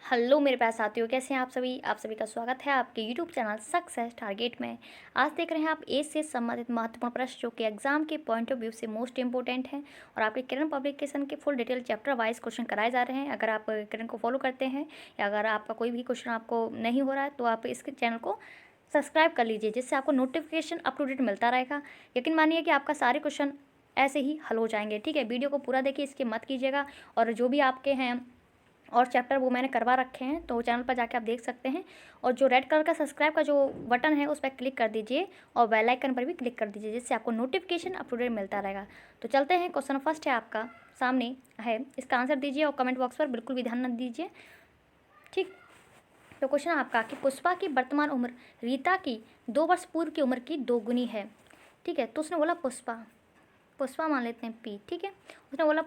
Hello मेरे पास साथियों, कैसे हैं आप सभी का स्वागत है आपके यूट्यूब चैनल सक्सेस टारगेट में। आज देख रहे हैं आप एज से संबंधित महत्वपूर्ण प्रश्न जो कि एग्जाम के पॉइंट ऑफ व्यू से मोस्ट इंपॉर्टेंट है और आपके किरण पब्लिकेशन के full detail chapter wise question कराए जा रहे हैं। अगर आप किरण को फॉलो करते हैं या अगर आपका कोई भी क्वेश्चन आपको नहीं हो रहा है तो आप इसके चैनल को सब्सक्राइब कर लीजिए, जिससे आपको नोटिफिकेशन अप टू डेट मिलता रहेगा। यकीन मानिए कि आपका सारे क्वेश्चन ऐसे ही हल हो जाएंगे। ठीक है, वीडियो को पूरा देखिए, इसके मत कीजिएगा। और जो भी आपके हैं और चैप्टर वो मैंने करवा रखे हैं तो चैनल पर जाके आप देख सकते हैं। और जो रेड कलर का सब्सक्राइब का जो बटन है उस पर क्लिक कर दीजिए और बेल आइकन पर भी क्लिक कर दीजिए, जिससे आपको नोटिफिकेशन अप टू डेट मिलता रहेगा। तो चलते हैं, क्वेश्चन फर्स्ट है आपका सामने है, इसका आंसर दीजिए और कमेंट बॉक्स पर बिल्कुल भी ध्यान न दीजिए। ठीक, तो क्वेश्चन आपका कि पुष्पा की वर्तमान उम्र रीता की 2 वर्ष पूर्व की उम्र की दोगुनी है। ठीक है, तो उसने बोला पुष्पा मान लेते हैं पी। ठीक है, उसने बोला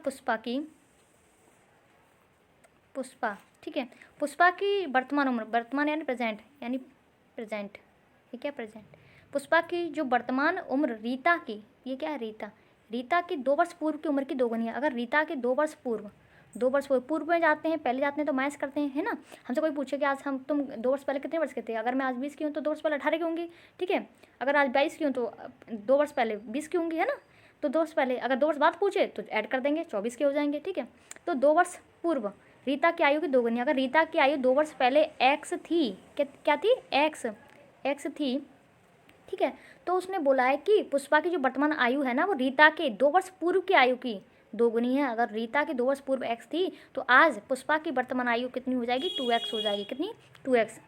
पुष्पा, ठीक है, पुष्पा की वर्तमान उम्र, वर्तमान यानी प्रेजेंट, ठीक है प्रेजेंट। पुष्पा की जो वर्तमान उम्र रीता की, ये क्या है रीता की 2 वर्ष पूर्व की उम्र की दोगुनी है। अगर रीता के 2 वर्ष पूर्व में जाते हैं, पहले जाते हैं तो माइनस करते हैं, है ना। हमसे कोई पूछे कि आज तुम 2 वर्ष पहले कितने वर्ष के थे, अगर मैं आज 20 की हूँ तो 2 वर्ष पहले 18 की होंगी। ठीक है, अगर आज 22 की हूँ तो 2 वर्ष पहले 20 की होंगी, है ना। तो 2 वर्ष पहले, अगर 2 वर्ष बाद पूछे तो ऐड कर देंगे, 24 के हो जाएंगे। ठीक है, तो 2 वर्ष पूर्व रीता की आयु की दोगुनी। अगर रीता की आयु 2 वर्ष पहले एक्स थी, क्या थी, एक्स थी। ठीक है, तो उसने बोला है कि पुष्पा की जो वर्तमान आयु है ना वो रीता के 2 वर्ष पूर्व की आयु की दोगुनी है। अगर रीता की 2 वर्ष पूर्व एक्स थी तो आज पुष्पा की वर्तमान आयु कितनी हो जाएगी, 2x हो जाएगी। कितनी, 2x।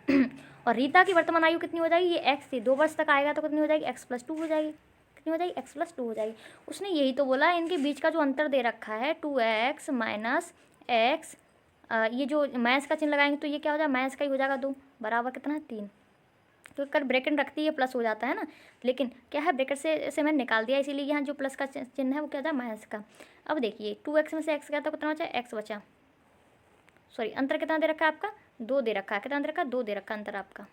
और रीता की वर्तमान आयु कितनी हो जाएगी, ये एक्स थी, 2 वर्ष तक आएगा तो कितनी हो जाएगी, x+2 हो जाएगी। कितनी हो जाएगी, x+2 हो जाएगी। उसने यही तो बोला, इनके बीच का जो अंतर दे रखा है 2x माइनस एक्स, ये जो माइनस का चिन्ह लगाएंगे तो ये क्या हो जाएगा, माइनस का ही हो जाएगा, 2 बराबर कितना है, 3। तो कर ब्रैकेट रखती है प्लस हो जाता है ना, लेकिन क्या है ब्रैकेट से मैंने निकाल दिया, इसीलिए यहाँ जो प्लस का चिन्ह है वो क्या था, माइनस का। अब देखिए 2x में से x गया तो कितना बचा, x बचा। सॉरी, अंतर कितना दे रखा है आपका, 2 दे रखा है। कितना दे रखा है, 2 दे रखा अंतर आपका।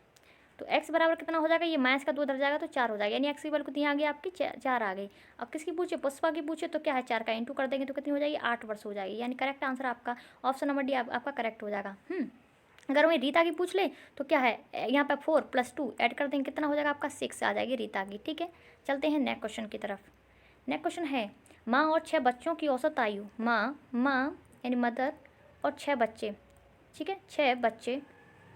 तो x बराबर कितना हो जाएगा, ये माइनस का 2 उधर जाएगा तो 4 हो जाएगा, यानी x की वैल्यू कितनी आ गई आपकी, 4 आ गई। अब किसकी पूछे, पुष्पा की पूछे तो क्या है, 4 का इंटू कर देंगे तो कितनी हो जाएगी, 8 वर्ष हो जाएगी। यानी करेक्ट आंसर आपका ऑप्शन नंबर डी आपका करेक्ट हो जाएगा। अगर हमें रीता की पूछ ले तो क्या है, यहाँ पे 4 + 2 ऐड कर देंगे, कितना हो जाएगा आपका, 6 आ जाएगी रीता की। ठीक है, चलते हैं नेक्स्ट क्वेश्चन की तरफ। नेक्स्ट क्वेश्चन है, माँ और 6 बच्चों की औसत आयु, माँ यानी मदर और 6 बच्चे, ठीक है, 6 बच्चे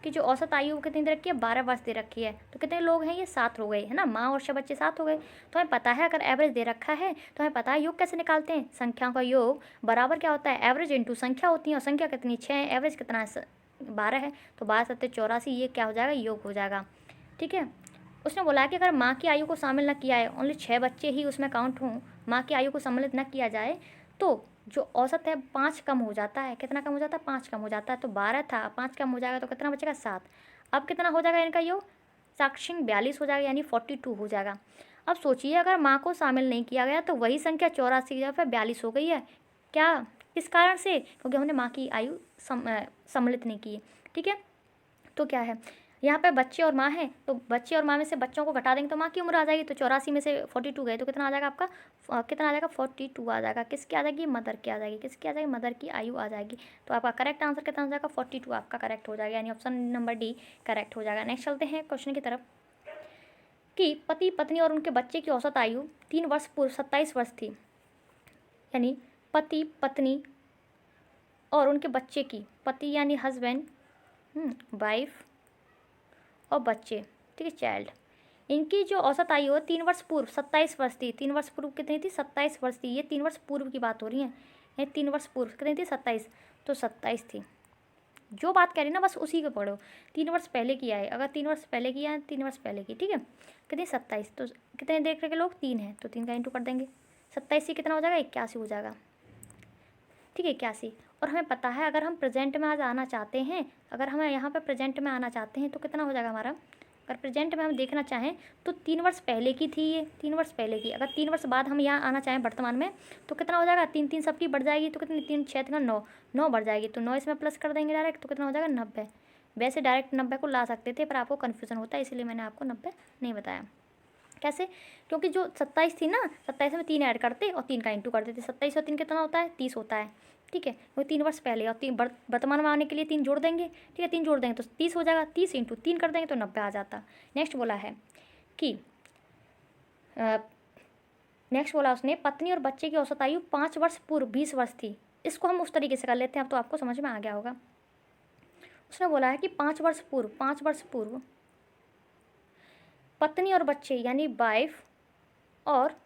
की जो औसत आयु कितनी दे रखी है, 12 वर्ष दे रखी है। तो कितने लोग हैं, ये 7 हो गए, है ना। माँ और 6 बच्चे 7 हो गए। तो हमें पता है अगर एवरेज दे रखा है तो हमें पता है योग कैसे निकालते हैं, संख्याओं का योग बराबर क्या होता है, एवरेज इंटू संख्या होती है। और संख्या कितनी, 6 है, एवरेज कितना है, 12 है, तो 12×7=84, ये क्या हो जाएगा, योग हो जाएगा। ठीक है, उसने बोला कि अगर माँ की आयु को शामिल न किया है, ओनली 6 बच्चे ही उसमें काउंट हों, माँ की आयु को सम्मिलित न किया जाए तो जो औसत है 5 कम हो जाता है। कितना कम हो जाता है, 5 कम हो जाता है। तो 12 था, 5 कम हो जाएगा तो कितना बचेगा, 7। अब कितना हो जाएगा इनका योग, 42 हो जाएगा, यानी 42 हो जाएगा। अब सोचिए अगर माँ को शामिल नहीं किया गया तो वही संख्या 84 या फिर 42 हो गई है। क्या, इस कारण से, क्योंकि हमने माँ की आयु सम्मिलित नहीं की है। ठीक है, तो क्या है, यहाँ पे बच्चे और माँ है तो बच्चे और माँ में से बच्चों को घटा देंगे तो माँ की उम्र आ जाएगी। तो 84 में से 42 गए तो कितना आ जाएगा आपका, कितना आ जाएगा, 42 आ जाएगा। किसकी आ जाएगी, मदर की आ जाएगी। किसकी आ जाएगी, मदर की आयु आ जाएगी। तो आपका करेक्ट आंसर कितना हो जाएगा, 42 आपका करेक्ट हो जाएगा, यानी ऑप्शन नंबर डी करेक्ट हो जाएगा। नेक्स्ट चलते हैं क्वेश्चन की तरफ कि पति पत्नी और उनके बच्चे की औसत आयु 3 वर्ष पूर्व 27 वर्ष थी। यानी पति पत्नी और उनके बच्चे की, पति यानी हस्बैंड, वाइफ और बच्चे, ठीक है, चाइल्ड, इनकी जो औसत आयु है 3 वर्ष पूर्व 27 वर्ष थी। 3 वर्ष पूर्व कितनी थी, 27 वर्ष थी। ये 3 वर्ष पूर्व की बात हो रही है, ये 3 वर्ष पूर्व कितनी थी, 27, तो 27 थी। जो बात कह रही ना बस उसी को पढ़ो। 3 वर्ष पहले किया है, अगर 3 वर्ष पहले किया है, 3 वर्ष पहले की, ठीक है, कितनी, 27। तो कितने देख रहे लोग, 3 है, तो 3 का इंटू कर देंगे, 27 से कितना हो जाएगा, 81 हो जाएगा। ठीक है, 81। और हमें पता है अगर हम प्रेजेंट में आज आना चाहते हैं, अगर हमें यहाँ पे प्रेजेंट में आना चाहते हैं तो कितना हो जाएगा हमारा, अगर प्रेजेंट में हम देखना चाहें तो 3 वर्ष पहले की थी ये, 3 वर्ष पहले की। अगर 3 वर्ष बाद हम यहाँ आना चाहें वर्तमान में तो कितना हो जाएगा, 3 3 सबकी बढ़ जाएगी तो कितनी, 3 6 का 9, 9 बढ़ जाएगी। तो 9 इसमें प्लस कर देंगे डायरेक्ट तो कितना हो जाएगा, 90। वैसे डायरेक्ट 90 को ला सकते थे पर आपको कन्फ्यूज़न होता है, इसलिए मैंने आपको 90 नहीं बताया। कैसे, क्योंकि जो 27 थी ना, 27 में 3 ऐड करते और 3 का इंटू कर देते, 27 और 3 कितना होता है, 30 होता है। ठीक है, वो 3 वर्ष पहले, और वर्तमान में आने के लिए 3 जोड़ देंगे, ठीक है, 3 जोड़ देंगे तो 30 हो जाएगा, 30 × 3 कर देंगे तो 90 आ जाता। नेक्स्ट बोला है कि नेक्स्ट बोला उसने, पत्नी और बच्चे की औसत आयु 5 वर्ष पूर्व 20 वर्ष थी। इसको हम उस तरीके से कर लेते हैं, अब तो आपको समझ में आ गया होगा। उसने बोला है कि 5 वर्ष पूर्व पत्नी और बच्चे यानी वाइफ और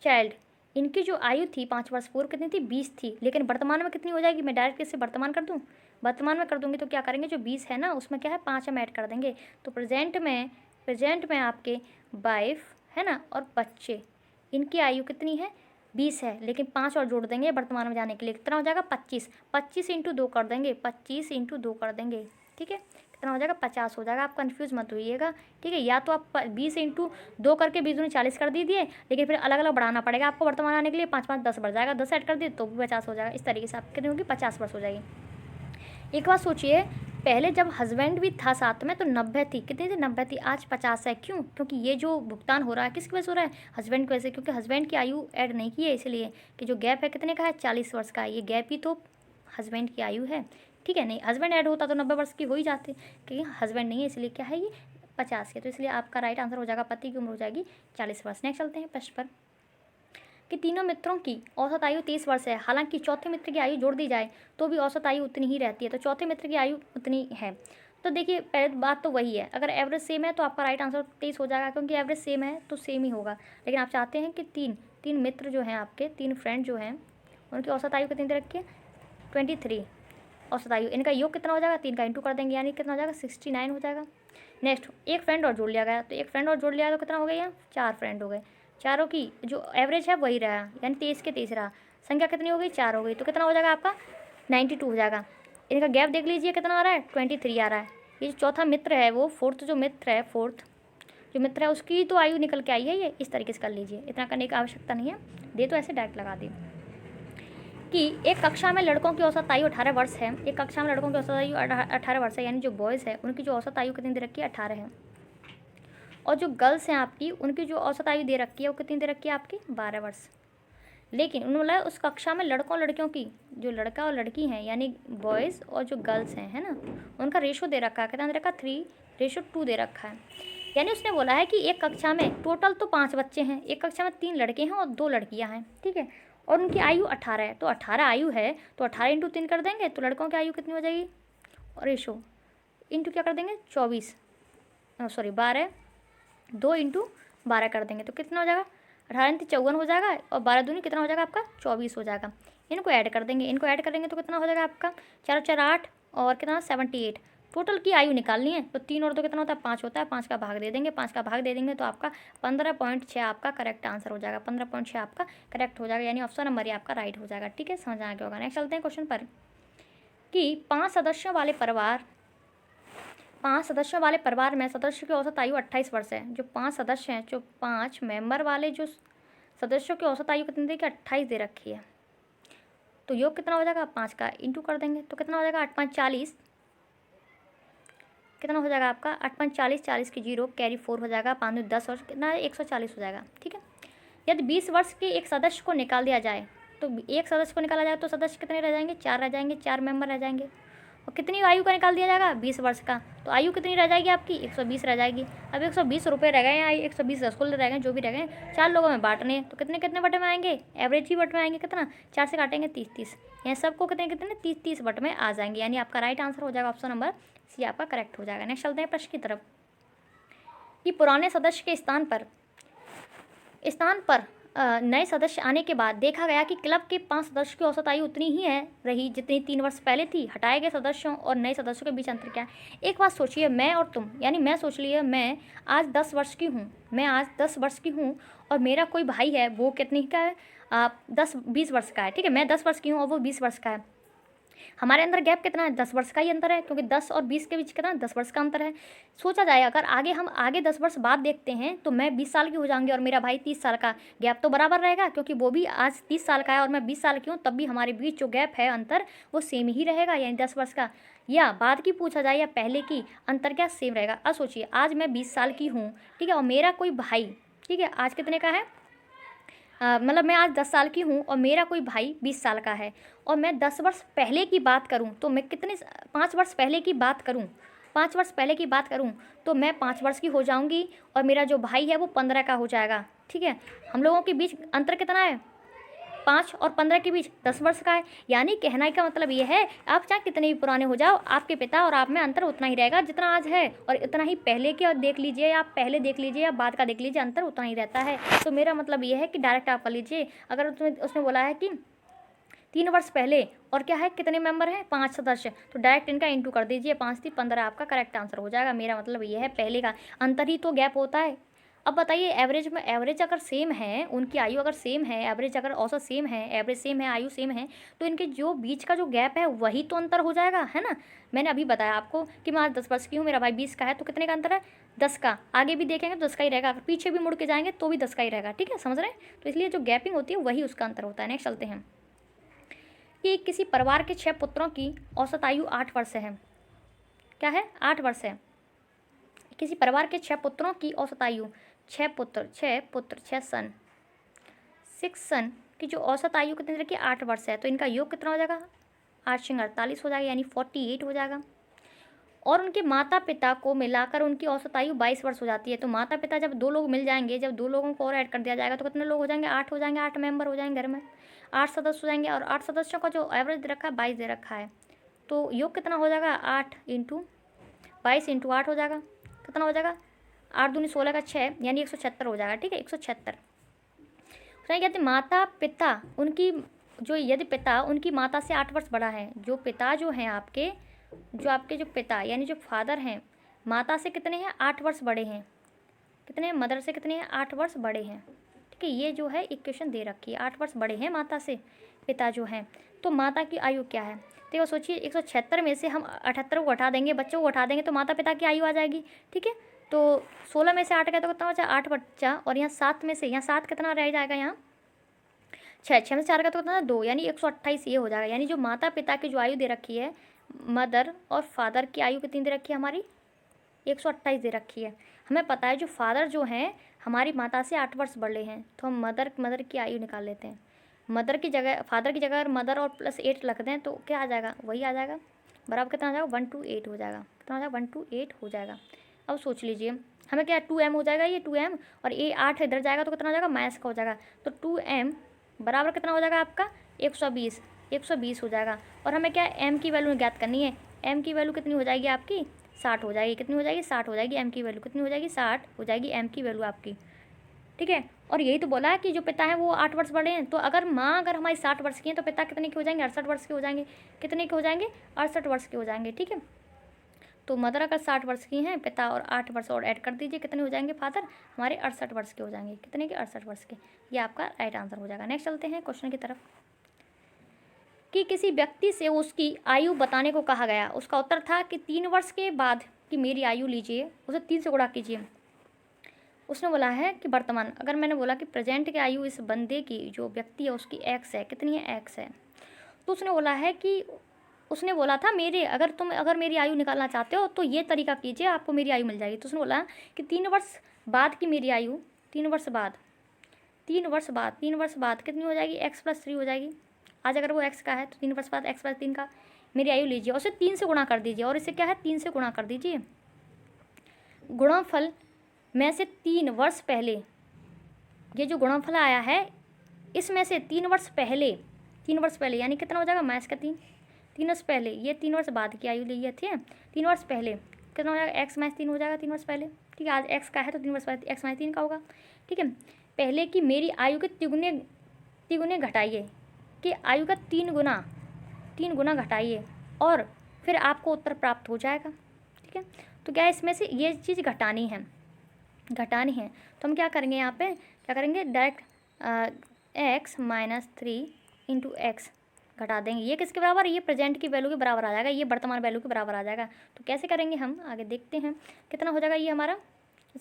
चाइल्ड, इनकी जो आयु थी 5 वर्ष पूर्व कितनी थी, 20 थी। लेकिन वर्तमान में कितनी हो जाएगी, मैं डायरेक्ट इससे वर्तमान कर दूं, वर्तमान में कर दूंगी तो क्या करेंगे, जो 20 है ना उसमें क्या है 5 हम ऐड कर देंगे। तो प्रेजेंट में आपके वाइफ है ना और बच्चे, इनकी आयु कितनी है 20 है, लेकिन 5 और जोड़ देंगे वर्तमान में जाने के लिए, कितना हो जाएगा 25 × 2 कर देंगे, 25 × 2 कर देंगे, ठीक है, कितना हो जाएगा 50 हो जाएगा। आप कंफ्यूज मत होइएगा, ठीक है। या तो आप 20 × 2 करके 20 × 40 कर दीजिए, लेकिन फिर अलग अलग बढ़ाना पड़ेगा आपको वर्तमान आने के लिए, 5 5 10 बढ़ जाएगा, 10 ऐड कर दिए तो भी 50 हो जाएगा। इस तरीके से आप कितनी होगी 50 वर्ष हो जाएगी। एक बात सोचिए, पहले जब हस्बैंड भी था साथ में तो 90 थी, कितनी थी 90 थी, आज 50 है। क्यों, क्योंकि ये जो भुगतान हो रहा है किसकी वजह से हो रहा है, हस्बैंड की वजह से, क्योंकि हस्बैंड की आयु ऐड नहीं की है, इसलिए कि जो गैप है कितने का है 40 वर्ष का है, ये गैप ही तो हस्बैंड की आयु है, ठीक है। नहीं हस्बैंड ऐड होता तो 90 वर्ष की हो ही जाती, क्योंकि हस्बैंड नहीं है इसलिए क्या है ये 50 है। तो इसलिए आपका राइट आंसर हो जाएगा, पति की उम्र हो जाएगी 40 वर्ष। नेक्स्ट चलते हैं प्रश्न पर, कि तीनों मित्रों की औसत आयु 30 वर्ष है, हालांकि चौथे मित्र की आयु जोड़ दी जाए तो भी औसत आयु उतनी ही रहती है। तो चौथे मित्र की आयु उतनी है, तो देखिए पहले बात तो वही है, अगर एवरेज सेम है तो आपका राइट आंसर 23 हो जाएगा, क्योंकि एवरेज सेम है तो सेम ही होगा। लेकिन आप चाहते हैं कि तीन मित्र जो हैं आपके, 3 फ्रेंड जो हैं, उनकी औसत आयु कितनी दे रखी है 23 औसत आयु, इनका योग कितना हो जाएगा 3 का इंटू कर देंगे, यानी कितना हो जाएगा 69 हो जाएगा। नेक्स्ट एक फ्रेंड और जोड़ लिया गया, तो एक फ्रेंड और जोड़ लिया तो कितना हो गया, 4 फ्रेंड हो गए, चारों की जो एवरेज है वही रहा, यानी 23 के 23 रहा, संख्या कितनी हो गई 4 हो गई, तो कितना हो जाएगा आपका 92 हो जाएगा। इनका गैप देख लीजिए कितना आ रहा है 23 आ रहा है। ये जो चौथा मित्र है वो फोर्थ जो मित्र है उसकी तो आयु निकल के आई है, ये इस तरीके से कर लीजिए, इतना करने की आवश्यकता नहीं है, दे तो ऐसे डायरेक्ट लगा दे। कि एक कक्षा में लड़कों की औसत आयु 18 वर्ष है, एक कक्षा में लड़कों की औसत आयु 18 वर्ष है, यानी जो बॉयज़ है उनकी जो औसत आयु कितनी दे रखी है 18 है, और जो गर्ल्स हैं आपकी उनकी जो औसत आयु दे रखी है वो कितनी दे रखी है आपकी 12 वर्ष। लेकिन उन्होंने बोला उस कक्षा में लड़कों लड़कियों की, जो लड़का और लड़की हैं यानी बॉयज़ और जो गर्ल्स हैं है ना, उनका रेशो दे रखा है, कितना दे रखा है 3:2 दे रखा है। यानी उसने बोला है कि एक कक्षा में टोटल तो 5 बच्चे हैं, एक कक्षा में 3 लड़के हैं और 2 लड़कियां हैं, ठीक है, और उनकी आयु 18 है, तो 18 आयु है तो 18 × 3 कर देंगे तो लड़कों की आयु कितनी हो जाएगी, और रेशो इंटू क्या कर देंगे 12 2 × 12 कर देंगे तो कितना हो जाएगा 18 × 54 हो जाएगा, और 12 दूनी कितना हो जाएगा आपका 24 हो जाएगा। इनको ऐड कर देंगे, तो कितना हो जाएगा आपका 4 4 8 और कितना 78। टोटल की आयु निकालनी है तो 3 और 2 कितना होता है 5 होता है, 5 का भाग दे देंगे, 5 का भाग दे देंगे तो आपका 15.6 आपका करेक्ट आंसर हो जाएगा, 15.6 आपका करेक्ट हो जाएगा, यानी ऑप्शन नंबर ये आपका राइट हो जाएगा, ठीक है, समझ आ गया होगा। नेक्स्ट चलते हैं क्वेश्चन पर, कि 5 सदस्यों वाले परिवार में सदस्य की औसत आयु 28 वर्ष है। जो 5 सदस्य हैं, जो 5 मेंबर वाले जो सदस्यों की औसत आयु कितनी देखिए 28 दे रखी है, तो योग कितना हो जाएगा 5 का इंटू कर देंगे तो कितना हो जाएगा 8 5 40, कितना हो जाएगा आपका 8 5 40, 40 की 0 कैरी 4 हो जाएगा, 5 10 और कितना 140 हो जाएगा, ठीक है। यदि 20 वर्ष के एक सदस्य को निकाल दिया जाए, तो एक सदस्य को निकाला जाए तो सदस्य कितने रह जाएंगे 4 रह जाएंगे, 4 मेंबर रह जाएंगे, और कितनी आयु का निकाल दिया जाएगा 20 वर्ष का, तो आयु कितनी रह जाएगी आपकी 120 रह जाएगी। अब 120 रुपये रह गए हैं, 120 रसगुल्ले रह गए, जो भी रह गए 4 लोगों में बांटने, तो कितने कितने बटे में आएंगे, एवरेज ही बट में आएंगे, कितना 4 से काटेंगे 30 30, यहाँ सबको कितने कितने 30 30 बट में आ जाएंगे, यानी आपका राइट आंसर हो जाएगा ऑप्शन नंबर सी आपका करेक्ट हो जाएगा। नेक्स्ट चलते हैं प्रश्न की तरफ, कि पुराने सदस्य के स्थान पर नए सदस्य आने के बाद देखा गया कि क्लब के 5 सदस्यों की औसत आयु उतनी ही रही जितनी 3 वर्ष पहले थी। हटाए गए सदस्यों और नए सदस्यों के बीच अंतर क्या है। एक बात सोचिए, मैं और तुम, यानी मैं सोच लिए मैं आज 10 वर्ष की हूँ और मेरा कोई भाई है वो कितनी का है 20 वर्ष का है, ठीक है, मैं 10 वर्ष की हूँ और वो 20 वर्ष का है। हमारे अंदर गैप कितना है 10 वर्ष का ही अंतर है, क्योंकि 10 और 20 के बीच कितना 10 वर्ष का अंतर है। सोचा जाए अगर हम आगे 10 वर्ष बाद देखते हैं तो मैं 20 साल की हो जाऊंगी और मेरा भाई 30 साल का, गैप तो बराबर रहेगा, क्योंकि वो भी आज 30 साल का है और मैं 20 साल की हूँ, तब भी हमारे बीच जो गैप है अंतर वो सेम ही रहेगा, यानी 10 वर्ष का। या बाद की पूछा जाए या पहले की, अंतर क्या सेम रहेगा। अब सोचिए आज मैं 20 साल की हूँ, ठीक है, और मेरा कोई भाई, ठीक है, आज कितने का है मतलब मैं आज 10 साल की हूँ और मेरा कोई भाई 20 साल का है, और मैं 10 वर्ष पहले की बात करूँ तो मैं कितने 5 वर्ष पहले की बात करूँ, 5 वर्ष पहले की बात करूँ तो मैं 5 वर्ष की हो जाऊँगी और मेरा जो भाई है वो 15 का हो जाएगा। ठीक है, हम लोगों के बीच अंतर कितना है? 5 और 15 के बीच 10 वर्ष का है। यानी कहने का मतलब ये है, आप चाहे कितने भी पुराने हो जाओ, आपके पिता और आप में अंतर उतना ही रहेगा जितना आज है, और इतना ही पहले के देख लीजिए, या आप पहले देख लीजिए या बाद का देख लीजिए, अंतर उतना ही रहता है। तो मेरा मतलब ये है कि डायरेक्ट आप कर लीजिए। अगर उसने बोला है कि 3 वर्ष पहले, और क्या है, कितने मेंबर हैं? 5 सदस्य, तो डायरेक्ट इनका इंटू कर दीजिए, 5 3 15 आपका करेक्ट आंसर हो जाएगा। मेरा मतलब ये है, पहले का अंतर ही तो गैप होता है। अब बताइए, एवरेज में, एवरेज अगर सेम है, उनकी आयु अगर सेम है, एवरेज अगर औसत सेम है, एवरेज सेम है, आयु सेम है, तो इनके जो बीच का जो गैप है वही तो अंतर हो जाएगा, है ना। मैंने अभी बताया आपको कि मैं आज 10 वर्ष की हूँ, मेरा भाई 20 का है, तो कितने का अंतर है? 10 का। आगे भी देखेंगे तो 10 का ही रहेगा, अगर पीछे भी मुड़ के जाएंगे तो भी 10 का ही रहेगा। ठीक है, समझ रहे हैं? तो इसलिए जो गैपिंग होती है वही उसका अंतर होता है। नेक्स्ट चलते हैं कि किसी परिवार के 6 पुत्रों की औसत आयु 8 वर्ष है। क्या है? 8 वर्ष है। किसी परिवार के 6 पुत्रों की औसत आयु, 6 पुत्र, 6 सन, 6 सन की जो औसत आयु कितनी रखी? 8 वर्ष है। तो इनका योग कितना हो जाएगा? 8 × 48 हो जाएगा, यानी 48 हो जाएगा। और उनके माता पिता को मिलाकर उनकी औसत आयु 22 वर्ष हो जाती है। तो माता पिता जब 2 लोग मिल जाएंगे, जब 2 लोगों को और ऐड कर दिया जाएगा तो कितने लोग हो जाएंगे? 8 हो जाएंगे, 8 मेंबर हो जाएंगे घर में, 8 सदस्य हो जाएंगे। और 8 सदस्यों का जो एवरेज दे रखा है 22 दे रखा है। तो योग कितना हो जाएगा? 8 × 22 × 8 हो जाएगा। कितना हो जाएगा? 8 दूनी 16 का 6, यानी 176 हो जाएगा। ठीक है, 176। उसने कहते माता पिता उनकी, जो यदि पिता उनकी माता से 8 वर्ष बड़ा है, जो पिता जो हैं आपके, जो आपके जो पिता यानी जो फादर हैं, माता से कितने हैं? 8 वर्ष बड़े हैं। कितने हैं? मदर से कितने हैं? 8 वर्ष बड़े हैं। ठीक है, ये जो है इक्वेशन दे रखी है, 8 वर्ष बड़े हैं माता से पिता जो हैं। तो माता की आयु क्या है? तो ये सोचिए, 176 में से हम 78 को हटा देंगे, बच्चों को हटा देंगे, तो माता पिता की आयु आ जाएगी। ठीक है, तो 16 में से 8 गया तो कितना बचा? 8 बच्चा, और यहाँ 7 में से, यहाँ 7 कितना रह जाएगा? यहाँ 6 में से 4 का तो कितना? 2, यानी 128 ये हो जाएगा। यानी जो माता पिता की जो आयु दे रखी है, मदर और फादर की आयु कितनी दे रखी है हमारी? 128 दे रखी है। हमें पता है जो फादर जो हैं हमारी माता से 8 वर्ष बड़े हैं, तो हम मदर की आयु निकाल लेते हैं। मदर की जगह, फादर की जगह अगर मदर और +8 रख दें तो क्या आ जाएगा? वही आ जाएगा, बराबर कितना आ जाएगा? 128 हो जाएगा। कितना हो जाएगा? 128 हो जाएगा। अब सोच लीजिए, हमें क्या 2m हो जाएगा, ये 2m, और ये 8 इधर जाएगा तो कितना हो जाएगा? माइनस का हो जाएगा। तो 2m बराबर कितना हो जाएगा आपका? 120 हो जाएगा। और हमें क्या m की वैल्यू ज्ञात करनी है। m की वैल्यू कितनी हो जाएगी आपकी? 60 हो जाएगी। कितनी हो जाएगी? 60 हो जाएगी। m की वैल्यू कितनी हो जाएगी? 60 हो जाएगी m की वैल्यू आपकी। ठीक है, और यही तो बोला है कि जो पिता है वो 8 वर्ष बड़े हैं। तो अगर माँ अगर हमारी 60 वर्ष की हैं तो पिता कितने के हो जाएंगे? 68 वर्ष के हो जाएंगे। कितने के हो जाएंगे? 68 वर्ष के हो जाएंगे। ठीक है, तो मदर अगर 60 वर्ष की हैं, पिता और 8 वर्ष और ऐड कर दीजिए, कितने हो जाएंगे? फादर हमारे 68 वर्ष के हो जाएंगे। कितने के? 68 वर्ष के। ये आपका राइट आंसर हो जाएगा। नेक्स्ट चलते हैं क्वेश्चन की तरफ कि किसी व्यक्ति से उसकी आयु बताने को कहा गया। उसका उत्तर था कि 3 वर्ष के बाद की मेरी आयु लीजिए, उसे 3 से गुणा कीजिए। उसने बोला है कि वर्तमान, अगर मैंने बोला कि प्रेजेंट की आयु इस बंदे की, जो व्यक्ति है उसकी x है, कितनी है? x है। तो उसने बोला है कि, उसने बोला था मेरे, अगर मेरी आयु निकालना चाहते हो तो ये तरीका कीजिए, आपको मेरी आयु मिल जाएगी। तो उसने बोला कि 3 वर्ष बाद की मेरी आयु, 3 वर्ष बाद कितनी हो जाएगी? x + 3 हो जाएगी। आज अगर वो x का है तो 3 वर्ष बाद x + 3 का मेरी आयु लीजिए, और उसे 3 से गुणा कर दीजिए, और इसे क्या है? 3 से गुणा कर दीजिए। गुणनफल में से 3 वर्ष पहले, ये जो गुणनफल आया है इसमें से 3 वर्ष पहले, यानी कितना हो जाएगा? -3, 3 वर्ष पहले, ये 3 वर्ष बाद की आयु ली है। ठीक है, 3 वर्ष पहले कितना हो जाएगा? x - 3 हो जाएगा 3 वर्ष पहले। ठीक है, आज x का है तो 3 वर्ष बाद x - 3 का होगा। ठीक है, पहले की मेरी आयु के तिगुने घटाइए, कि आयु का 3 गुना घटाइए, और फिर आपको उत्तर प्राप्त हो जाएगा। ठीक है, तो क्या इसमें से ये चीज़ घटानी है, तो हम क्या करेंगे? यहाँ पे क्या करेंगे? डायरेक्ट x - 3 × x घटा देंगे। ये किसके बराबर? ये प्रेजेंट की वैल्यू के बराबर आ जाएगा, ये वर्तमान वैल्यू के बराबर आ जाएगा। तो कैसे करेंगे हम आगे देखते हैं। कितना हो जाएगा ये हमारा?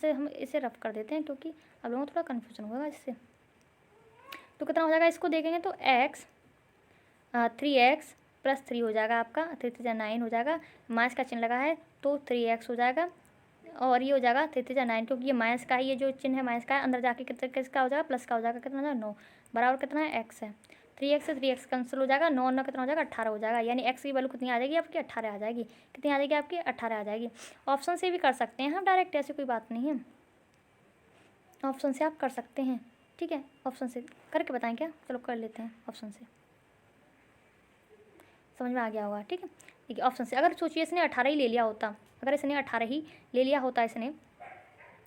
हम इसे रफ कर देते हैं क्योंकि अब लोगों को थोड़ा कन्फ्यूजन होगा इससे। तो कितना हो जाएगा? इसको देखेंगे तो x 3x + 3 हो जाएगा आपका, 3 × 3 = 9 हो जाएगा। माइनस का चिन्ह लगा है तो 3x हो जाएगा, और ये हो जाएगा 3×9, क्योंकि ये माइनस का है, ये जो चिन्ह है माइनस का है, अंदर जाके किसका हो जाएगा, प्लस का हो जाएगा। कितना हो जाएगा 9 बराबर कितना है x है। 3x से 3x कैंसिल हो जाएगा, 9 9 कितना हो जाएगा 18 हो जाएगा। यानी x की वैल्यू कितनी आ जाएगी आपकी 18 आ जाएगी। कितनी आ जाएगी आपकी 18 आ जाएगी। ऑप्शन से भी कर सकते हैं हम डायरेक्ट, ऐसी कोई बात नहीं है, ऑप्शन से आप कर सकते हैं। ठीक है, ऑप्शन से करके बताएं क्या, चलो कर लेते हैं ऑप्शन से, समझ में आ गया होगा। ठीक है, देखिए ऑप्शन से अगर सोचिए इसने 18 ही ले लिया होता, अगर इसने 18 ही ले लिया होता, इसने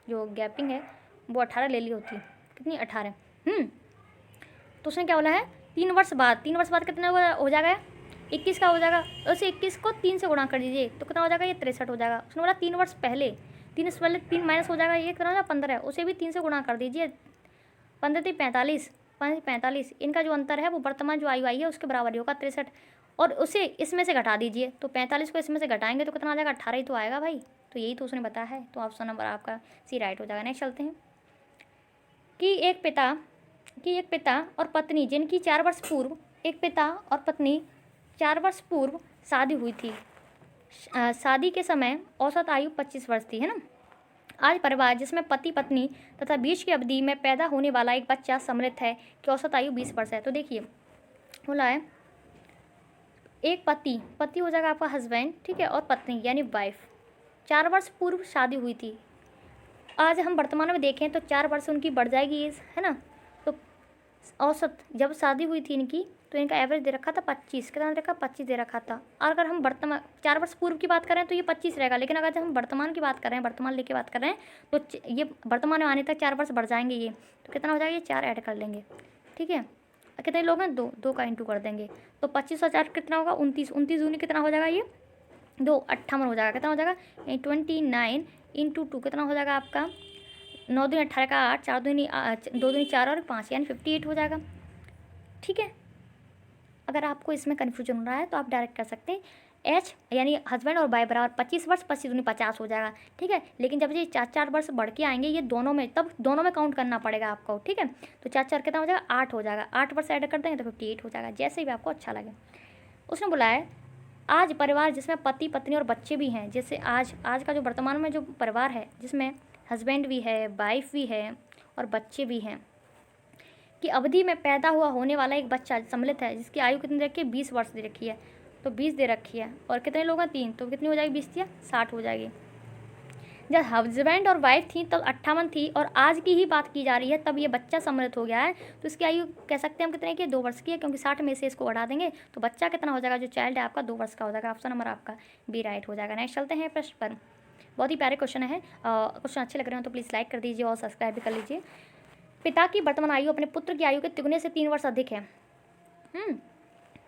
जो गैपिंग है वो 18 ले ली होती, कितनी 18, तो उसने क्या बोला है 3 वर्ष बाद, 3 वर्ष बाद कितना हो जाएगा 21 का हो जाएगा। उसे 21 को 3 से गुणा कर दीजिए तो कितना हो जाएगा ये 63 हो जाएगा। उसने बोला 3 वर्ष पहले, 3 वर्ष पहले 3 माइनस हो जाएगा, ये कितना हो जाएगा 15 है, उसे भी 3 से गुणा कर दीजिए। 15 3 45, 5 45, इनका जो अंतर है वो वर्तमान जो आयु आई है उसके बराबर ही होगा 63, और उसे इसमें से घटा दीजिए तो 45 को इसमें से घटाएंगे तो कितना आ जाएगा 18 ही तो आएगा भाई। तो यही तो उसने बताया है, तो ऑप्शन नंबर आपका सी राइट हो जाएगा। नेक्स्ट चलते हैं कि एक पिता और पत्नी जिनकी 4 वर्ष पूर्व, एक पिता और पत्नी 4 वर्ष पूर्व शादी हुई थी, शादी के समय औसत आयु 25 वर्ष थी, है ना। आज परिवार जिसमें पति पत्नी तथा बीच की अवधि में पैदा होने वाला एक बच्चा सम्मिलित है कि औसत आयु 20 वर्ष है। तो देखिए बोला है एक पति हो जाएगा आपका हस्बैंड, ठीक है, और पत्नी यानी वाइफ 4 वर्ष पूर्व शादी हुई थी। आज हम वर्तमान में देखें तो 4 वर्ष उनकी बढ़ जाएगी एज, है ना। तो औसत जब शादी हुई थी इनकी तो इनका एवरेज दे रखा था 25, कितना दे रखा 25 दे रखा था। और अगर हम वर्तमान 4 वर्ष पूर्व की बात करें तो ये 25 रहेगा, लेकिन अगर हम वर्तमान की बात कर रहे हैं, वर्तमान लेके बात कर रहे हैं तो ये वर्तमान में आने तक 4 वर्ष बढ़ जाएंगे ये, तो कितना हो जाएगा ये 4 ऐड कर लेंगे, ठीक है। कितने लोग हैं 2 का इंटू कर देंगे तो 25 और 4 कितना होगा 29, 29 दूनी कितना हो जाएगा ये 2 58 हो जाएगा। कितना हो जाएगा 29 इंटू 2 कितना हो जाएगा आपका 9 दूनी 18 का 8, 4 दूनी 2 दूनी 4 और 5 यानी 58 हो जाएगा, ठीक है। अगर आपको इसमें कन्फ्यूजन हो रहा है तो आप डायरेक्ट कर सकते हैं एच यानी हस्बैंड और वाइफ बराबर 25 वर्ष, 25 दूनी 50 हो जाएगा, ठीक है। लेकिन जब ये 4 वर्ष बढ़ के आएंगे ये दोनों में, तब दोनों में काउंट करना पड़ेगा आपको, ठीक है। तो 4 कितना हो जाएगा 8 हो जाएगा, 8 वर्ष ऐड कर देंगे तो 58 हो जाएगा, जैसे भी आपको अच्छा लगे। उसने बोला है आज परिवार जिसमें पति पत्नी और बच्चे भी हैं, जैसे आज का जो वर्तमान में जो परिवार है जिसमें हस्बैंड भी है, वाइफ भी है और बच्चे भी हैं, कि अवधि में पैदा हुआ होने वाला एक बच्चा सम्मिलित है जिसकी आयु कितनी दे रखी है 20 वर्ष दे रखी है, तो 20 दे रखी है। और कितने लोग हैं 3, तो कितनी हो जाएगी 20 या 60 हो जाएगी। जब हस्बैंड और वाइफ थी तब 58 थी और आज की ही बात की जा रही है तब ये बच्चा सम्मिलित हो गया है, तो इसकी आयु कह सकते हैं हम कितने की 2 वर्ष की है, क्योंकि 60 में से इसको बढ़ा देंगे तो बच्चा कितना हो जाएगा, जो चाइल्ड है आपका 2 वर्ष का हो जाएगा। ऑप्शन नंबर आपका बी राइट हो जाएगा। नेक्स्ट चलते हैं प्रश्न पर, बहुत ही प्यारे क्वेश्चन है, क्वेश्चन अच्छे लग रहे हो तो प्लीज़ लाइक कर दीजिए और सब्सक्राइब भी कर लीजिए। पिता की वर्तमान आयु अपने पुत्र की आयु के तिगुने से 3 वर्ष अधिक है।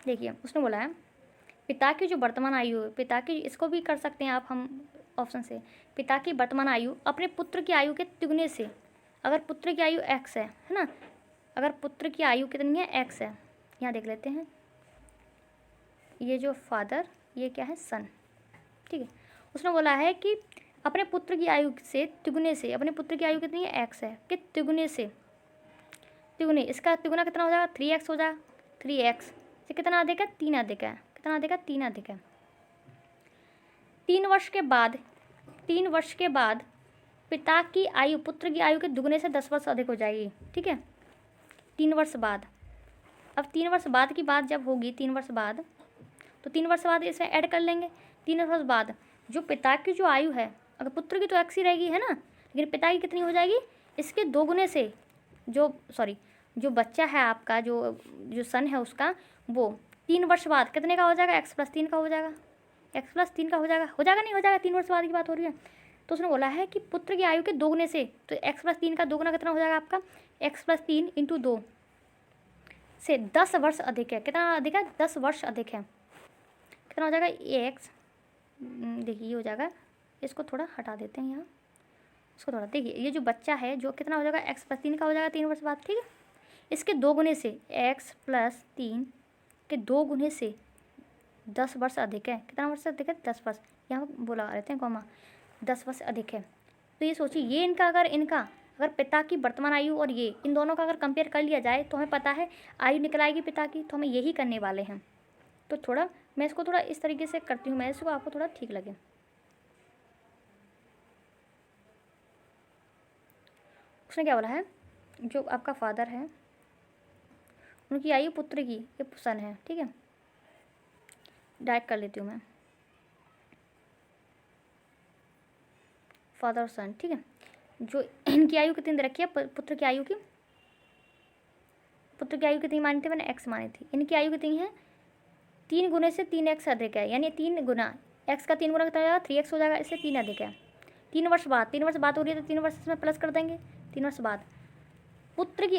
देखिए उसने बोला है पिता की जो वर्तमान आयु है, पिता की, इसको भी कर सकते हैं आप हम ऑप्शन से, पिता की वर्तमान आयु अपने पुत्र की आयु के तिगुने से, अगर पुत्र की आयु x है ना, अगर पुत्र की आयु कितनी है x है, यहाँ देख लेते हैं, ये जो फादर ये क्या है सन, ठीक है। उसने बोला है कि अपने पुत्र की आयु से तिगुने से, अपने पुत्र की आयु कितनी है x है, कि तिगुने से, तिगुने, इसका तिगुना कितना हो जाएगा 3x हो जाएगा, 3x से कितना अधिक है 3 अधिक है, कितना अधिक है 3 अधिक है। 3 वर्ष के बाद पिता की आयु पुत्र की आयु के दुगने से 10 वर्ष अधिक हो जाएगी, ठीक है। 3 वर्ष बाद, अब 3 वर्ष बाद की बात जब होगी, 3 वर्ष बाद, तो 3 वर्ष बाद इसमें ऐड कर लेंगे। 3 वर्ष बाद जो पिता की जो आयु है, अगर पुत्र की तो x ही रहेगी है ना, लेकिन पिता की कितनी हो जाएगी इसके 2 गुने से, जो बच्चा है आपका, जो सन है उसका, वो 3 वर्ष बाद कितने का हो जाएगा x+3 का हो जाएगा, x+3 का हो जाएगा नहीं हो जाएगा, 3 वर्ष बाद की बात हो रही है। तो उसने बोला है कि पुत्र की आयु के 2 गुने से, तो x+3 का 2 गुना कितना हो जाएगा आपका x+3 × 2 से 10 वर्ष अधिक है, कितना अधिक है 10 वर्ष अधिक है, कितना हो जाएगा x, देखिए ये हो जाएगा, इसको थोड़ा हटा देते हैं यहाँ, इसको थोड़ा देखिए, ये जो बच्चा है जो कितना हो जाएगा x+3 का हो जाएगा 3 वर्ष बाद, ठीक है। इसके 2 गुने से x+3 के 2 गुने से 10 वर्ष अधिक है, कितना वर्ष अधिक है 10 वर्ष, यहाँ बोला रहते हैं कॉमा, 10 वर्ष अधिक है। तो ये सोचिए ये इनका अगर पिता की वर्तमान आयु और ये इन दोनों का अगर कंपेयर कर लिया जाए तो हमें पता है आयु निकल आएगी पिता की, तो हमें यही करने वाले हैं। तो थोड़ा मैं इसको थोड़ा इस तरीके से करती हूँ, मैं इसको आपको थोड़ा ठीक लगे। उसने क्या बोला है, जो आपका फादर है उनकी आयु पुत्र की, ये सन है, ठीक है, डायरेक्ट कर लेती हूँ मैं, फादर और सन, ठीक है। जो इनकी आयु कितनी दे रखी है, पुत्र की आयु कितनी मानी थी मैंने, एक्स मानी थी। इनकी आयु कितनी है, 3 गुने से 3x अधिक है, यानी 3 गुना, x का 3 गुना कितना हो जाएगा, 3x हो जाएगा, इससे 3 अधिक है। 3 वर्ष बाद हो रही है तो 3 वर्ष इसमें प्लस कर देंगे। 3 वर्ष बाद पुत्र की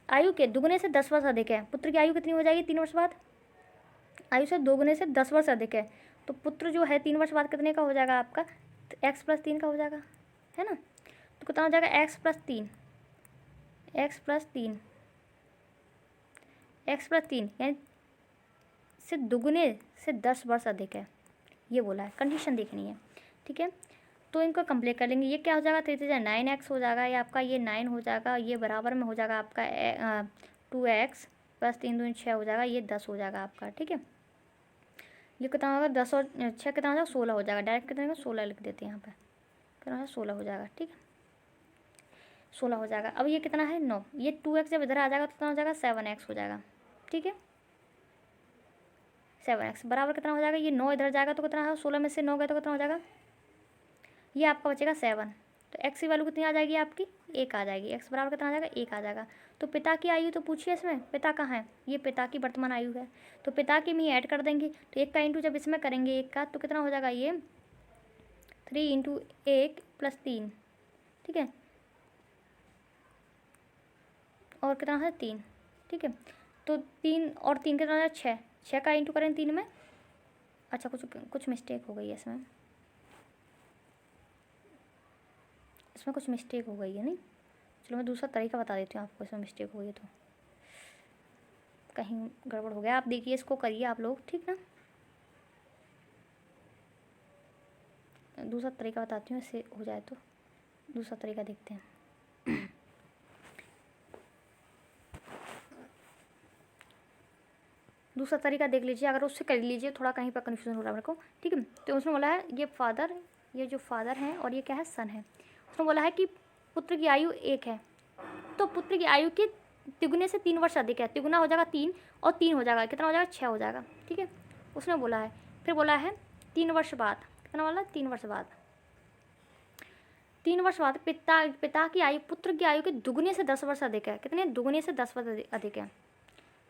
आयु के दुगुने से 10 वर्ष अधिक है। पुत्र की आयु कितनी हो जाएगी 3 वर्ष बाद, आयु से 2 गुने से 10 वर्ष अधिक है, तो पुत्र जो है 3 वर्ष बाद कितने का हो जाएगा आपका, x + 3 का हो जाएगा, है ना। तो कितना हो जाएगा, x + 3 यानी से दुगुने से 10 वर्ष अधिक है, ये बोला है। कंडीशन देखनी है, ठीक है। तो इनको कंप्लीट कर लेंगे। ये क्या हो जाएगा, 3 9x हो जाएगा, ये आपका ये 9 हो जाएगा, ये बराबर में हो जाएगा आपका 2x + 3 दूनी 6 हो जाएगा, ये 10 हो जाएगा आपका, ठीक है। ये कितना होगा, 10 और 6 कितना हो जाएगा, 16 हो जाएगा। डायरेक्ट कितना होगा, 16 लिख देते हैं यहाँ पे, कितना होगा 16 हो जाएगा, ठीक है, 16 हो जाएगा। अब ये कितना है 9, ये 2x जब इधर आ जाएगा तो कितना हो जाएगा 7x हो जाएगा, ठीक है। 7x बराबर कितना हो जाएगा, ये 9 इधर जाएगा तो कितना है, 16 में से 9 गया तो कितना हो जाएगा, ये आपका बचेगा 7। तो x की वैल्यू कितनी आ जाएगी आपकी, 1 आ जाएगी। x बराबर कितना आ जाएगा, 1 आ जाएगा। तो पिता की आयु तो पूछिए इसमें, पिता कहाँ है, ये पिता की वर्तमान आयु है, तो पिता की में ऐड कर देंगे। तो 1 का इंटू जब इसमें करेंगे 1 का तो कितना हो जाएगा, ये 3 × 1 + 3, ठीक है, और कितना है 3, ठीक है। तो 3 और 3 कितना हो जाएगा 6 का इंटू करें 3 में, अच्छा कुछ मिस्टेक हो गई है इसमें कुछ मिस्टेक हो गई है, नहीं, चलो मैं दूसरा तरीका बता देती हूँ आपको, इसमें मिस्टेक हो गई है तो कहीं गड़बड़ हो गया। आप देखिए, इसको करिए आप लोग, ठीक ना। दूसरा तरीका बताती हूँ, इससे हो जाए तो दूसरा तरीका देखते हैं। दूसरा तरीका देख लीजिए, अगर उससे कर लीजिए, थोड़ा कहीं पर कन्फ्यूजन हो रहा है मेरे को, ठीक है। तो उसने बोला है ये जो फादर है और ये क्या है, सन है। उसने बोला है कि पुत्र की आयु 1 है, तो पुत्र की आयु के तिगुने से 3 वर्ष अधिक है। तिगुना हो जाएगा 3 और 3 हो जाएगा, कितना हो जाएगा 6 हो जाएगा, ठीक है। उसने बोला है, फिर बोला है 3 वर्ष बाद, कितना बोला 3 वर्ष बाद, 3 वर्ष बाद पिता की आयु पुत्र की आयु के दुगुने से 10 वर्ष अधिक है। कितने, दुगुने से 10 वर्ष अधिक है।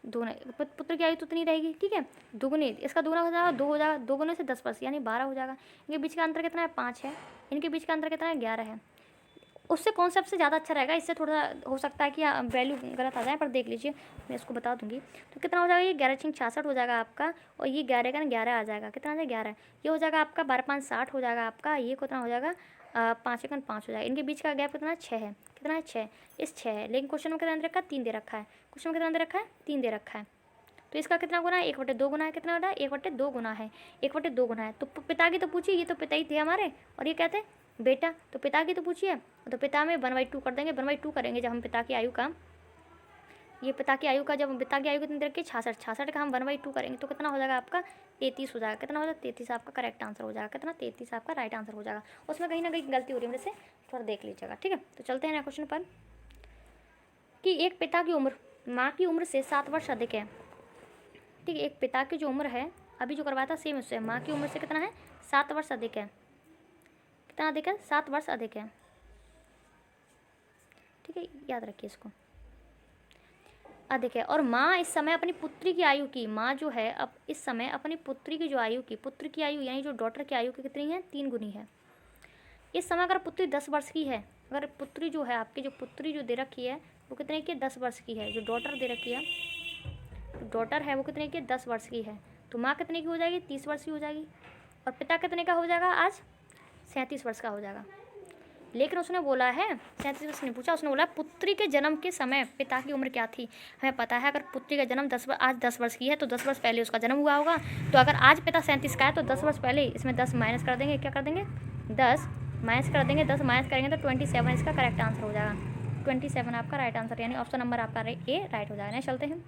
दोगुने पुत्र की आयु तो उतनी रहेगी, ठीक है, दुगुने, इसका दुगुना हो जाएगा 2 हो जाएगा, 2 गुने से 10 वर्ष यानी 12 हो जाएगा। इनके बीच का अंतर कितना है, 5 है। इनके बीच का अंतर कितना है, 11 है। उससे कॉन्सेप्ट से ज़्यादा अच्छा रहेगा, इससे थोड़ा हो सकता है कि वैल्यू गलत आ जाए, पर देख लीजिए मैं इसको बता दूंगी। तो कितना हो जाएगा, ये 11×66 हो जाएगा आपका, और ये 11 का 11 आ जाएगा, कितना आ जाएगा 11, ये हो जाएगा आपका 12×5 60 हो जाएगा आपका, ये कितना हो जाएगा 5×5 हो जाएगा। इनके बीच का गैप कितना 6 है, कितना है 6, इस 6 है, लेकिन क्वेश्चन में कितना दे रखा है, 3 दे रखा है। क्वेश्चन में कितना दे रखा है, 3 दे रखा है। तो इसका कितना गुना है, 1/2 गुना है, कितना होता है 1/2 गुना है, 1/2 गुना है। तो पिता की तो पूछिए, ये तो पिता ही थे हमारे, और ये कहते हैं बेटा, तो पिता की तो पूछिए, तो पिता में 1/2 कर देंगे, 1/2 करेंगे जब हम पिता की आयु का, ये पिता की आयु का, जब पिता की आयु कितनी देर की 66 का हम 1/2 करेंगे तो कितना हो जाएगा आपका 33 हो जाएगा। कितना हो जाएगा 33 आपका करेक्ट आंसर हो जाएगा, कितना 33 आपका राइट आंसर हो जाएगा। उसमें कहीं ना कहीं गलती हो रही है मेरे से, थोड़ा देख लीजिएगा, ठीक है। तो चलते हैं ना क्वेश्चन पर, कि एक पिता की उम्र माँ की उम्र से 7 वर्ष अधिक है, ठीक है। एक पिता की जो उम्र है, अभी जो करवाया था सेम उससे, माँ की उम्र से कितना है 7 वर्ष अधिक है, कितना अधिक है 7 वर्ष अधिक है, ठीक है, याद रखिए इसको, अधिक है। और माँ इस समय अपनी पुत्री की आयु की, माँ जो है अब इस समय अपनी पुत्री की जो आयु की, पुत्र की आयु यानी जो डॉटर की आयु की कितनी है 3 गुनी है। इस समय अगर पुत्री 10 वर्ष की है, अगर पुत्री जो है आपकी, जो पुत्री जो दे रखी है वो कितने की 10 वर्ष की है, जो डॉटर दे रखी है, डॉटर है वो कितने की 10 वर्ष की है, तो माँ कितने की हो जाएगी 30 वर्ष की हो जाएगी, और पिता कितने का हो जाएगा आज 37 वर्ष का हो जाएगा। लेकिन उसने बोला है 37 वर्ष नहीं पूछा, उसने बोला पुत्री के जन्म के समय पिता की उम्र क्या थी। हमें पता है अगर पुत्री का जन्म आज 10 वर्ष की है तो 10 वर्ष पहले उसका जन्म हुआ होगा, तो अगर आज पिता 37 का है तो 10 वर्ष पहले इसमें 10 माइनस कर देंगे, क्या कर देंगे 10 माइनस कर देंगे, 10 माइनस करेंगे तो 27 इसका करेक्ट आंसर हो जाएगा, 27 आपका राइट आंसर, यानी ऑप्शन नंबर आपका ए राइट हो जाएगा। चलते हैं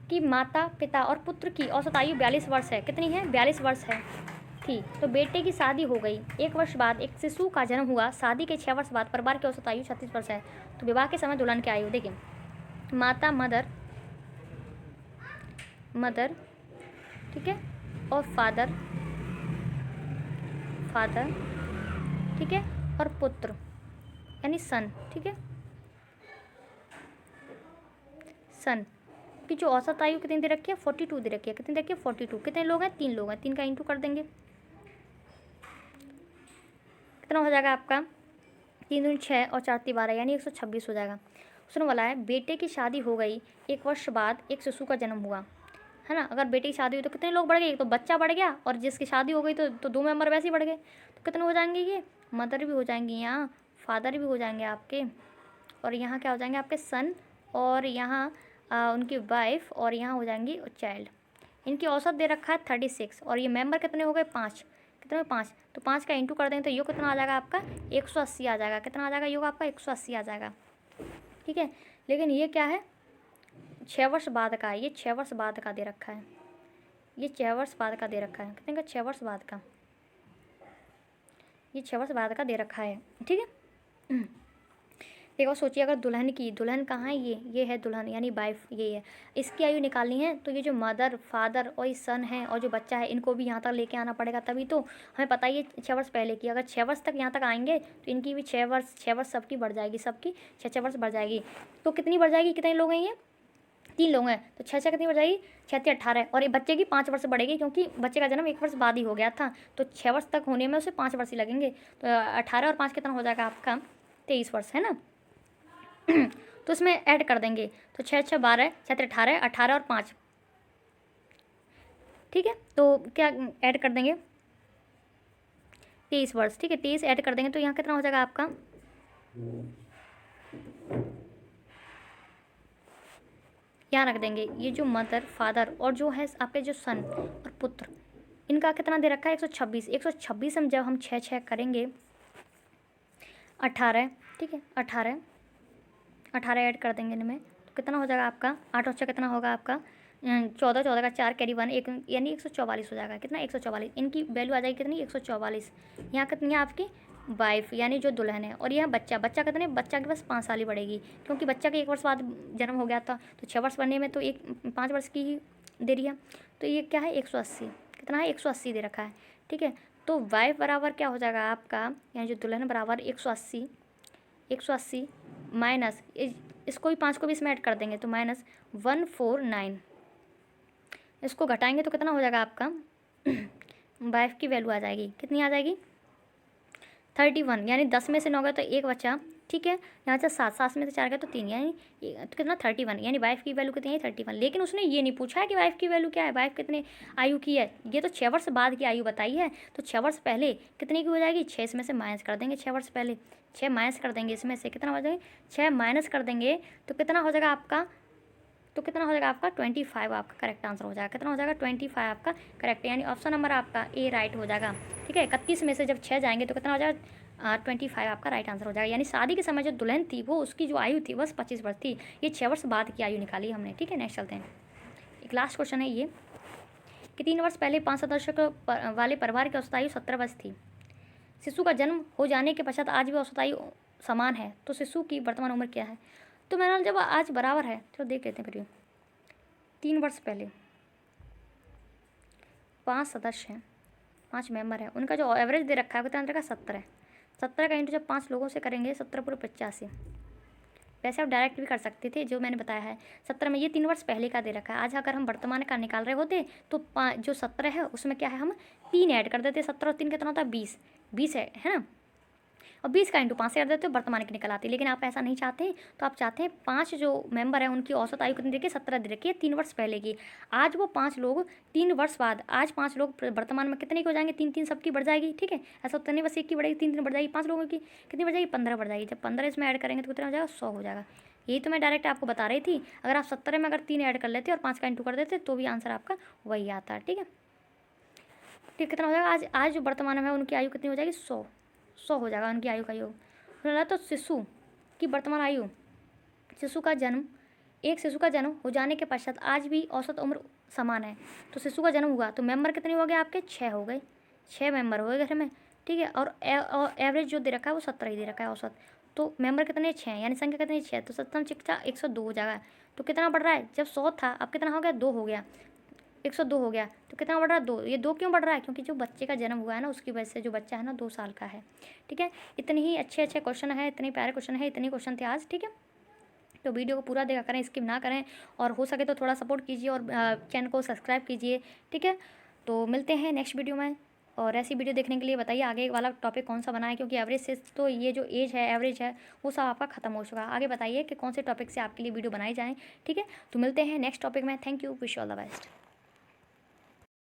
कि माता पिता और पुत्र की औसत आयु 42 वर्ष है, कितनी है 42 वर्ष है, थी तो बेटे की शादी हो गई, 1 वर्ष बाद एक शिशु का जन्म हुआ, शादी के 6 वर्ष बाद परिवार की औसत आयु 36 वर्ष है। तो विवाह के समय दुल्हन की आयु देखिए, माता मदर, ठीक है, और फादर, ठीक है, और पुत्र यानी सन, ठीक है, सन की जो औसत आयु कितनी दे रखी है 42 दे रखी है। कितनी दे रखी है 42। कितने लोग हैं 3 लोग हैं, 3 का इंटू कर देंगे, कितना हो जाएगा आपका 3 दूनी 6 और 4 × 12 यानी 126 हो जाएगा। उसने बोला है बेटे की शादी हो गई, 1 वर्ष बाद एक शिशु का जन्म हुआ, है ना। अगर बेटे की शादी हुई तो कितने लोग बढ़ गए, तो बच्चा बढ़ गया, और जिसकी शादी हो गई तो 2 मेंबर वैसे ही बढ़ गए। तो कितने हो जाएंगे, ये मदर भी हो जाएंगी, यहाँ फादर भी हो जाएंगे आपके, और यहाँ क्या हो जाएंगे आपके सन, और यहाँ उनकी वाइफ, और यहाँ हो जाएंगी चाइल्ड। इनकी औसत दे रखा है 36, और ये मेंबर कितने हो गए 5। कितने 5, तो 5 का इंटू कर देंगे तो योग कितना आ जाएगा आपका 180 आ जाएगा। कितना आ जाएगा योग आपका 180 आ जाएगा, ठीक है। लेकिन ये क्या है 6 वर्ष बाद का है, ये 6 वर्ष बाद का दे रखा है, ये 6 वर्ष बाद का दे रखा है। कितने का 6 वर्ष बाद का, ये 6 वर्ष बाद का दे रखा है, ठीक है। एक और सोचिए अगर दुल्हन की, दुल्हन कहाँ है, ये है दुल्हन यानी वाइफ, ये है, इसकी आयु निकालनी है। तो ये जो मदर फादर और ये सन है और जो बच्चा है इनको भी यहाँ तक लेके आना पड़ेगा, तभी तो हमें पता ही है 6 वर्ष पहले की। अगर 6 वर्ष तक यहाँ तक आएंगे तो इनकी भी 6 वर्ष सबकी बढ़ जाएगी, सबकी 6 वर्ष बढ़ जाएगी। तो कितनी बढ़ जाएगी, कितने लोग हैं ये 3 लोग हैं, तो 6 कितनी बढ़ जाएगी 6 × 18, और ये बच्चे की 5 वर्ष बढ़ेगी क्योंकि बच्चे का जन्म 1 वर्ष बाद ही हो गया था, तो 6 वर्ष तक होने में उसे 5 वर्ष ही लगेंगे। तो 18 और 5 कितना हो जाएगा आपका 23 वर्ष, है ना। तो इसमें ऐड कर देंगे तो 6 × 6 = 12, 6 × 18, 18 और 5, ठीक है। तो क्या ऐड कर देंगे 23 वर्ष, ठीक है, 23 ऐड कर देंगे तो यहाँ कितना हो जाएगा आपका, यहाँ रख देंगे ये जो मदर फादर और जो है आपके जो सन और पुत्र, इनका कितना दे रखा है 126। 126 हम जब हम 6 6 करेंगे 18, ठीक है, 18 ऐड कर देंगे इनमें तो कितना हो जाएगा आपका 8 और 6 कितना होगा आपका 14, 14 का 4 कैरी 1 1 यानी 144 हो जाएगा। कितना 144, इनकी वैल्यू आ जाएगी कितनी 144। यहाँ कितनी है आपकी वाइफ यानी जो दुल्हन है, और यह बच्चा कितने, बच्चा के पास 5 साल ही बढ़ेगी क्योंकि बच्चा के 1 वर्ष बाद जन्म हो गया था, तो 6 वर्ष बढ़ने में तो 5 वर्ष की ही दे रही है। तो ये क्या है 180, कितना है 180 दे रखा है, ठीक है। तो वाइफ बराबर क्या हो जाएगा आपका, यानी जो दुल्हन बराबर 180 माइनस इसको भी 5 को भी इसमें ऐड कर देंगे तो -149, इसको घटाएंगे तो कितना हो जाएगा आपका वाइफ की वैल्यू आ जाएगी, कितनी आ जाएगी 31, यानी 10 में से 9 गया तो 1 बचा, ठीक है। यहाँ से 7 में से 4 गया तो 3, यानी तो कितना 31, यानी वाइफ की वैल्यू कितनी है 31। लेकिन उसने ये नहीं पूछा है कि वाइफ की वैल्यू क्या है, वाइफ कितने आयु की है, ये तो 6 वर्ष बाद की आयु बताई है। तो 6 वर्ष पहले कितने की हो जाएगी 6 इसमें से माइनस कर देंगे, 6 वर्ष पहले 6 माइनस कर देंगे, इसमें से कितना हो जाएगा 6 माइनस कर देंगे तो कितना हो जाएगा आपका, तो कितना हो जाएगा आपका 25 आपका करेक्ट आंसर हो जाएगा। कितना हो जाएगा 25 आपका करेक्ट, यानी ऑप्शन नंबर आपका ए राइट हो जाएगा, ठीक है। 31 में से जब 6 जाएंगे तो कितना हो जाएगा 25 आपका राइट आंसर हो जाएगा। यानी शादी के समय जो दुल्हन थी वो उसकी जो आयु थी बस 25 वर्ष थी, ये 6 वर्ष बाद की आयु निकाली हमने, ठीक है। नेक्स्ट चलते हैं, एक लास्ट क्वेश्चन है ये कि 3 वर्ष पहले 5 सदस्यों वाले परिवार की औसत आयु 17 वर्ष थी। शिशु का जन्म हो जाने के पश्चात आज भी औसत आयु समान है, तो शिशु की वर्तमान उम्र क्या है। तो मैंने जब आज बराबर है चलो देख लेते हैं फिर। 3 वर्ष पहले 5 सदस्य हैं, 5 मेंबर हैं, उनका जो एवरेज दे रखा है कितना दे रखा है 70 है। 70 का इंटू जब 5 लोगों से करेंगे 70 × 85, वैसे आप डायरेक्ट भी कर सकते थे जो मैंने बताया है 70 में, ये 3 वर्ष पहले का दे रखा है। आज अगर हम वर्तमान का निकाल रहे होते तो जो 17 है उसमें क्या है हम 3 ऐड कर देते, 17 और 3 कितना होता है 20 है ना, और 20 का इंटू 5 से कर देते हो वर्तमान की निकल आती है। लेकिन आप ऐसा नहीं चाहते, तो आप चाहते हैं 5 जो मेंबर हैं उनकी औसत आयु कितनी देखिए 17 दे रखी है 3 वर्ष पहले की। आज वो 5 लोग 3 वर्ष बाद, आज 5 लोग वर्तमान में कितने के हो जाएंगे 3 3 सबकी बढ़ जाएगी, ठीक है। ऐसा होता नहीं बस एक की बढ़ेगी 3 3 बढ़ जाएगी, 5 लोगों की कितनी बढ़ जाएगी 15 बढ़ जाएगी। जब 15 इसमें ऐड करेंगे तो कितना हो जाएगा 100 हो जाएगा। यही तो मैं डायरेक्ट आपको बता रही थी, अगर आप 17 में अगर 3 ऐड कर लेते और 5 का इंटू कर देते तो भी आंसर आपका वही आता है, ठीक है। ठीक कितना हो जाएगा आज जो वर्तमान में उनकी आयु कितनी हो जाएगी 100 हो जाएगा उनकी आयु का योग। तो शिशु की वर्तमान आयु, एक शिशु का जन्म हो जाने के पश्चात आज भी औसत उम्र समान है। तो शिशु का जन्म हुआ तो मेंबर कितने हो गए आपके 6 हो गए, 6 मेंबर हो गए घर में, ठीक है। और एवरेज जो दे रखा है वो 17 ही दे रखा है औसत। तो मेंबर कितने 6 यानी संख्या कितनी 6, तो 17 चिक्चा 102 हो जाएगा। तो कितना बढ़ रहा है, जब 100 था अब कितना हो गया 2 हो गया, 102 हो गया। तो कितना बढ़ रहा है 2, ये 2 क्यों बढ़ रहा है, क्योंकि जो बच्चे का जन्म हुआ है ना उसकी वजह से, जो बच्चा है ना 2 साल का है, ठीक है। इतने ही अच्छे अच्छे क्वेश्चन है, इतने प्यारे क्वेश्चन है, इतने क्वेश्चन थे आज, ठीक है। तो वीडियो को पूरा देखा करें, स्किप ना करें, और हो सके तो थोड़ा सपोर्ट कीजिए और चैनल को सब्सक्राइब कीजिए, ठीक है। तो मिलते हैं नेक्स्ट वीडियो में, और ऐसी वीडियो देखने के लिए बताइए आगे वाला टॉपिक कौन सा बनाए, क्योंकि एवरेज से तो ये जो एज है एवरेज है वो सब आपका खत्म हो चुका है। आगे बताइए कि कौन से टॉपिक से आपके लिए वीडियो बनाई जाए, ठीक है। तो मिलते हैं नेक्स्ट टॉपिक में। Thank you, wish all the best.